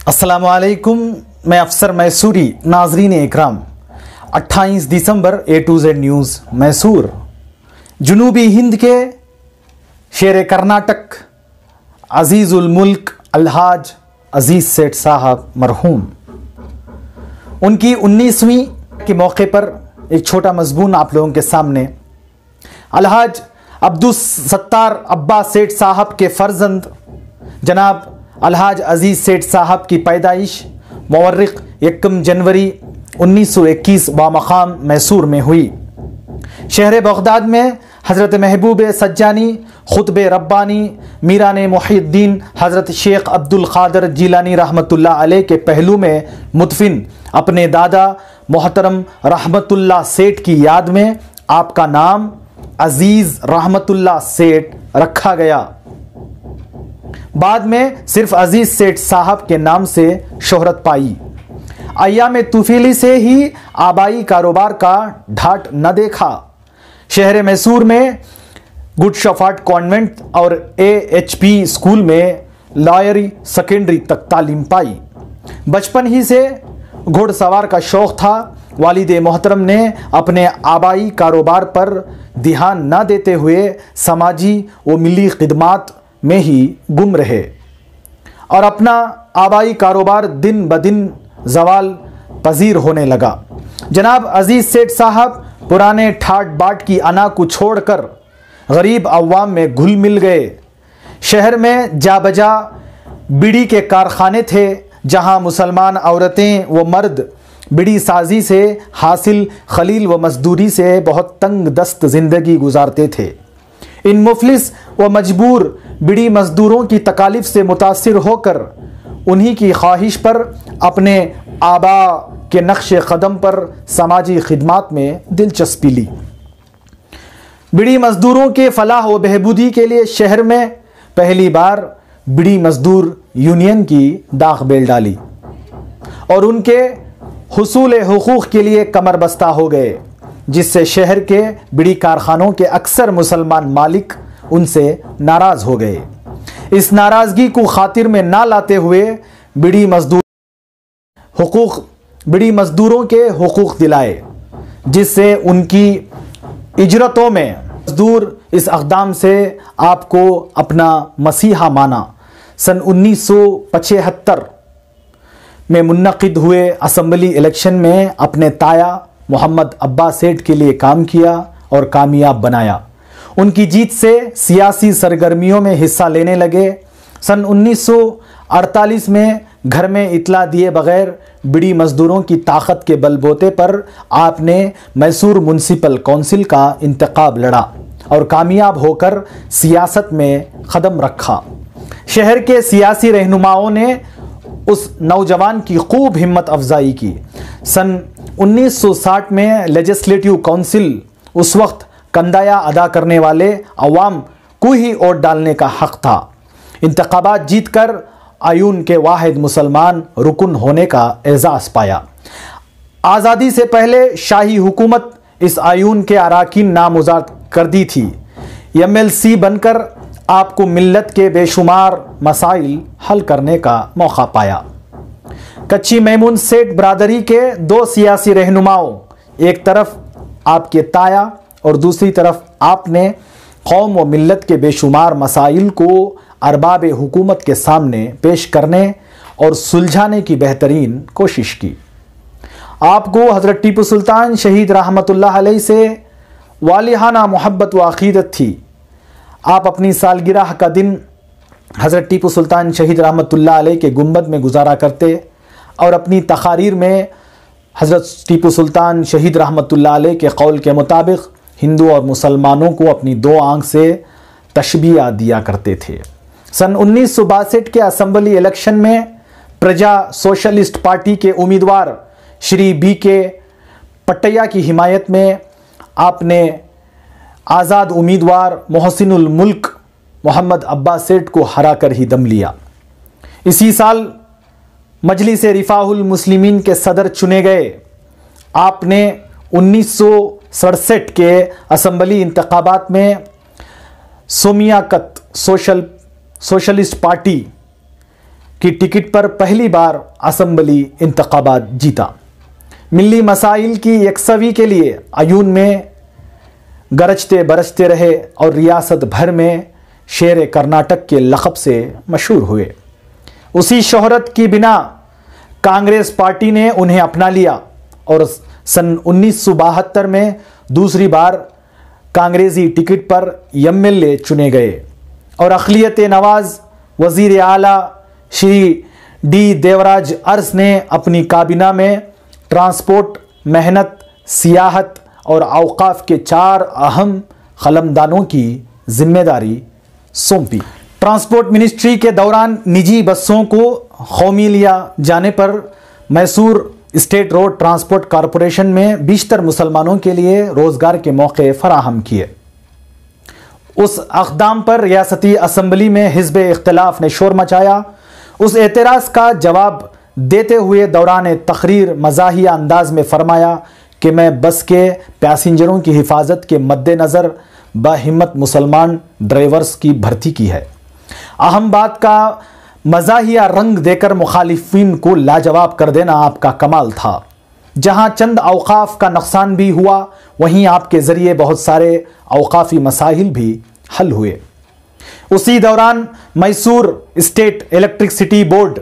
अस्सलामुअलैकुम, मैं अफसर मैसूरी। नाजरीन इकराम, 28 दिसंबर A to Z news Mysore. जुनूबी हिंद के शेर कर्नाटक अजीज़ुल मुल्क अलहाज अजीज़ सेठ साहब मरहूम, उनकी 19वीं के मौके पर एक छोटा मजमून आप लोगों के सामने। अलहाज अब्दुल सत्तार अब्बा सेठ साहब के फर्जंद जनाब अलहाज अजीज़ सेठ साहब की पैदाइश मुवर्रिख 1 जनवरी 1921 बामकाम मैसूर में हुई। शहर बगदाद में हज़रत महबूब सज्जानी खुतबे रब्बानी मीरान मुहिद्दीन हज़रत शेख अब्दुल क़ादिर जिलानी रहमतुल्लाह अलैह के पहलू में मुतफिन अपने दादा मोहतरम रहमतुल्लाह सेठ की याद में आपका नाम अजीज़ रहमतुल्लाह सेठ रखा गया। बाद में सिर्फ अजीज़ सेठ साहब के नाम से शोहरत पाई। अय्याम तूफीली से ही आबाई कारोबार का ढाट न देखा। शहर मैसूर में गुड शफाट कॉन्वेंट और AHP स्कूल में लॉयरी सेकेंडरी तक तालीम पाई। बचपन ही से घुड़सवार का शौक़ था। वालिद मोहतरम ने अपने आबाई कारोबार पर ध्यान न देते हुए समाजी व मिली खिदमात में ही गुम रहे और अपना आबाई कारोबार दिन ब दिन जवाल पजीर होने लगा। जनाब अजीज़ सेठ साहब पुराने ठाट बाट की अना को छोड़कर गरीब अवाम में घुल मिल गए। शहर में जा बजा बीड़ी के कारखाने थे, जहां मुसलमान औरतें व मर्द बीड़ी साजी से हासिल खलील व मजदूरी से बहुत तंग दस्त ज़िंदगी गुजारते थे। इन मुफलिस व मजबूर बीड़ी मजदूरों की तकालीफ से मुतासिर होकर उन्हीं की ख्वाहिश पर अपने आबा के नक्श कदम पर समाजी खिदमात में दिलचस्पी ली। बीड़ी मजदूरों के फलाह व बहबूदी के लिए शहर में पहली बार बीड़ी मजदूर यूनियन की दाग बेल डाली और उनके हुसूल हुकूक के लिए कमर बस्ता हो गए, जिससे शहर के बीड़ी कारखानों के अक्सर मुसलमान मालिक उनसे नाराज़ हो गए। इस नाराज़गी को खातिर में ना लाते हुए बीड़ी मजदूरों के हुकूक दिलाए, जिससे उनकी इजरतों में मजदूर इस अक़दाम से आपको अपना मसीहा माना। सन 1975 में मुनक़िद हुए असम्बली इलेक्शन में अपने ताया मोहम्मद अब्बा सेठ के लिए काम किया और कामयाब बनाया। उनकी जीत से सियासी सरगर्मियों में हिस्सा लेने लगे। सन 1948 में घर में इतला दिए बगैर बीड़ी मजदूरों की ताकत के बलबूते पर आपने मैसूर म्यूनसिपल काउंसिल का इंतखाब लड़ा और कामयाब होकर सियासत में कदम रखा। शहर के सियासी रहनुमाओं ने उस नौजवान की खूब हिम्मत अफजाई की। सन 1960 में लेजिस्लेटिव काउंसिल उस वक्त कंदाया अदा करने वाले अवाम को ही वोट डालने का हक था। इंतखाबात जीतकर आयून के वाहिद मुसलमान रुकन होने का एजाज़ पाया। आज़ादी से पहले शाही हुकूमत इस आयून के अराकीन नामज़द कर दी थी। MLC बनकर आपको मिल्लत के बेशुमार मसाइल हल करने का मौका पाया। कच्ची मैमून सेठ बरादरी के 2 सियासी रहनुमाओं, एक तरफ आपके ताया और दूसरी तरफ आपने कौम व मिल्लत के बेशुमार मसाइल को अरबाब हुकूमत के सामने पेश करने और सुलझाने की बेहतरीन कोशिश की। आपको हज़रत टीपू सुल्तान शहीद रहमतुल्लाह अलैह से वालिहाना मोहब्बत व अक़ीदत थी। आप अपनी सालगिरह का दिन हज़रत टीपू सुल्तान शहीद रहमतुल्लाह अलैह के गुंबद में गुजारा करते और अपनी तक़ारीर में हज़रत टीपू सुल्तान शहीद रहमतुल्लाह अलैह के कौल के मुताबिक हिंदू और मुसलमानों को अपनी 2 आँख से तशबीह दिया करते थे। सन 1962 के असम्बली इलेक्शन में प्रजा सोशलिस्ट पार्टी के उम्मीदवार श्री BK पट्टैया की हिमायत में आपने आज़ाद उम्मीदवार मोहसिनुल मुल्क मोहम्मद अब्बा सेठ को हरा कर ही दम लिया। इसी साल मजलिस रिफ़ाहुल मुस्लिमीन के सदर चुने गए। आपने 1967 के असम्बली इंतखाबात में सोमियाकत सोशलिस्ट पार्टी की टिकट पर पहली बार असम्बली इंतखाबात जीता। मिली मसाइल की यकसवी के लिए अयून में गरजते बरसते रहे और रियासत भर में शेर कर्नाटक के लक़ब से मशहूर हुए। उसी शोहरत की बिना कांग्रेस पार्टी ने उन्हें अपना लिया और सन 1972 में दूसरी बार कांग्रेसी टिकट पर एमएलए चुने गए और अक़लियत नवाज वज़ीर आला श्री डी देवराज अरस ने अपनी काबीना में ट्रांसपोर्ट, मेहनत, सियाहत और औक़ाफ़ के 4 अहम क़लमदानों की जिम्मेदारी सौंपी। ट्रांसपोर्ट मिनिस्ट्री के दौरान निजी बसों को कौमी लिया जाने पर Mysore state road transport corporation में बेशतर मुसलमानों के लिए रोज़गार के मौके फराहम किए। उस अक़दाम पर रियासती असम्बली में हिज़्ब इख्तिलाफ ने शोर मचाया। उस एतराज़ का जवाब देते हुए दौरान तकरीर मज़ाहिया अंदाज में फरमाया कि मैं बस के पैसेंजरों की हिफाजत के मद्देनज़र बाहिम्मत मुसलमान ड्राइवर्स की भर्ती की है। अहम बात का मज़ाहिया रंग देकर मुखालिफिन को लाजवाब कर देना आपका कमाल था। जहां चंद औक़ाफ़ का नुकसान भी हुआ, वहीं आपके ज़रिए बहुत सारे औक़ाफ़ी मसाइल भी हल हुए। उसी दौरान मैसूर स्टेट इलेक्ट्रिसिटी बोर्ड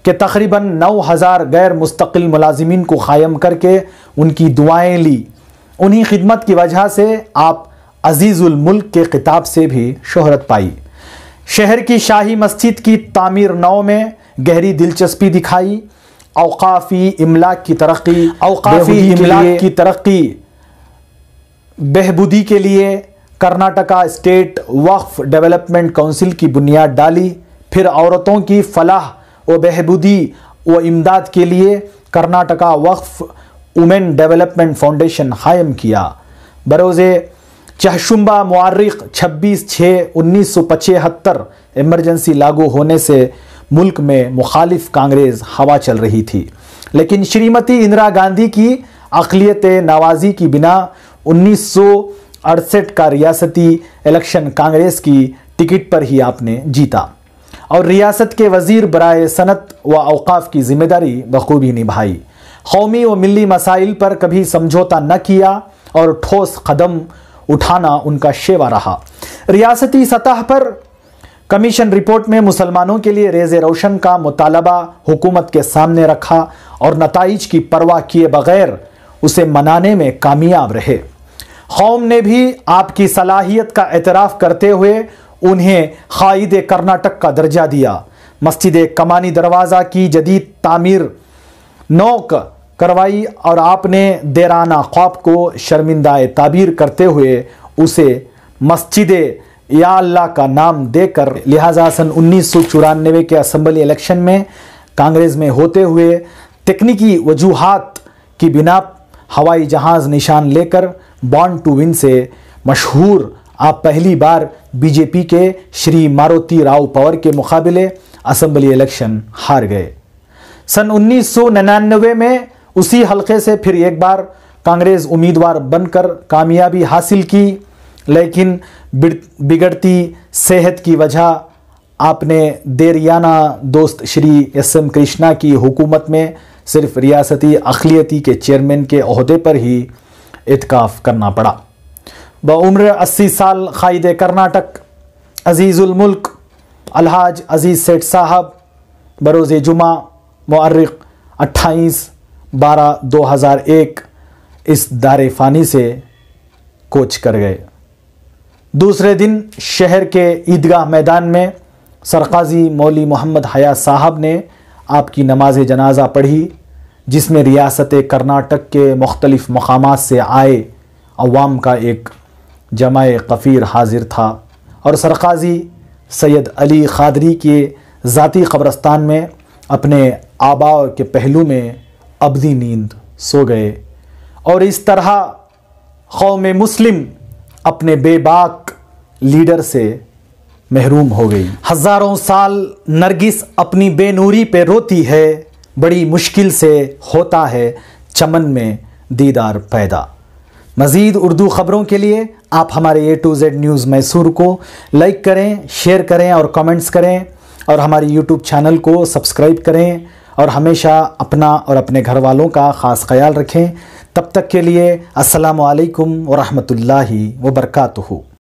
के तकरीबन 9000 गैर मुस्तकिल मुलाजिमीन को क़ायम करके उनकी दुआएं ली। उन्हीं खिदमत की वजह से आप अजीज़ुल मुल्क के खिताब से भी शोहरत पाई। शहर की शाही मस्जिद की तामीर नौ में गहरी दिलचस्पी दिखाई। औक़ाफ़ी इमलाक की तरक्की बहबूदी के लिए कर्नाटका स्टेट वक्फ डेवलपमेंट काउंसिल की बुनियाद डाली। फिर औरतों की फलाह व बहबूदी व इमदाद के लिए कर्नाटका वक्फ वुमेन डेवलपमेंट फाउंडेशन कायम किया। बरोज़े चहशुम्बा मुआर्रिख 26/6/1975 इमरजेंसी लागू होने से मुल्क में मुखालिफ कांग्रेस हवा चल रही थी, लेकिन श्रीमती इंदिरा गांधी की अक़लियत नवाजी की बिना 1968 का रियासती इलेक्शन कांग्रेस की टिकट पर ही आपने जीता और रियासत के वज़ीर बराए सनत व औक़ाफ़ की जिम्मेदारी बखूबी निभाई। कौमी व मिली मसाइल पर कभी समझौता न किया और ठोस कदम उठाना उनका शेवा रहा। रियासती सतह पर कमीशन रिपोर्ट में मुसलमानों के लिए रेज़े रोशन का मुतालबा हुकूमत के सामने रखा और नताइज की परवाह किए बगैर उसे मनाने में कामयाब रहे। कौम ने भी आपकी सलाहियत का एतराफ़ करते हुए उन्हें क़ाइद कर्नाटक का दर्जा दिया। मस्जिद कमानी दरवाज़ा की जदीद तामीर नौक करवाई और आपने देराना ख्वाब को शर्मिंदा ताबीर करते हुए उसे मस्जिद या अल्लाह का नाम देकर, लिहाजा सन 1994 के असम्बली इलेक्शन में कांग्रेस में होते हुए तकनीकी वजूहात की बिना हवाई जहाज़ निशान लेकर बॉर्न टू विन से मशहूर आप पहली बार बीजेपी के श्री मारुति राव पवार के मुकाबले असम्बली इलेक्शन हार गए। सन 1999 में उसी हलके से फिर एक बार कांग्रेस उम्मीदवार बनकर कामयाबी हासिल की, लेकिन बिगड़ती सेहत की वजह आपने देरियाना दोस्त श्री SM कृष्णा की हुकूमत में सिर्फ रियासती अक़लियती के चेयरमैन के ओहदे पर ही इत्काफ़ करना पड़ा। बउम्र 80 साल क़ाइद कर्नाटक अजीज़ुल मुल्क अलहाज अजीज़ सेठ साहब बरोज़े जुमा मुअर्रिख 28/12/2001 इस दारे फ़ानी से कोच कर गए। दूसरे दिन शहर के ईदगाह मैदान में सरकाजी मौली मोहम्मद हया साहब ने आपकी नमाज जनाजा पढ़ी, जिसमें रियासत कर्नाटक के मुख्तलिफ़ मकामात से आए अवाम का एक जमाए कफ़ीर हाजिर था और सरकाजी सैयद अली क़ादरी के ज़ाती क़ब्रस्तान में अपने आबा के पहलू में अबदी नींद सो गए और इस तरह कौम मुस्लिम अपने बेबाक लीडर से महरूम हो गई। हज़ारों साल नरगिस अपनी बेनूरी पे रोती है, बड़ी मुश्किल से होता है चमन में दीदार पैदा। मज़ीद उर्दू ख़बरों के लिए आप हमारे A to Z news Mysore को लाइक करें, शेयर करें और कमेंट्स करें। और हमारी यूट्यूब चैनल को सब्सक्राइब करें और हमेशा अपना और अपने घर वालों का ख़ास ख्याल रखें। तब तक के लिए अस्सलामु अलैकुम व रहमतुल्लाहि व बरकातुहू।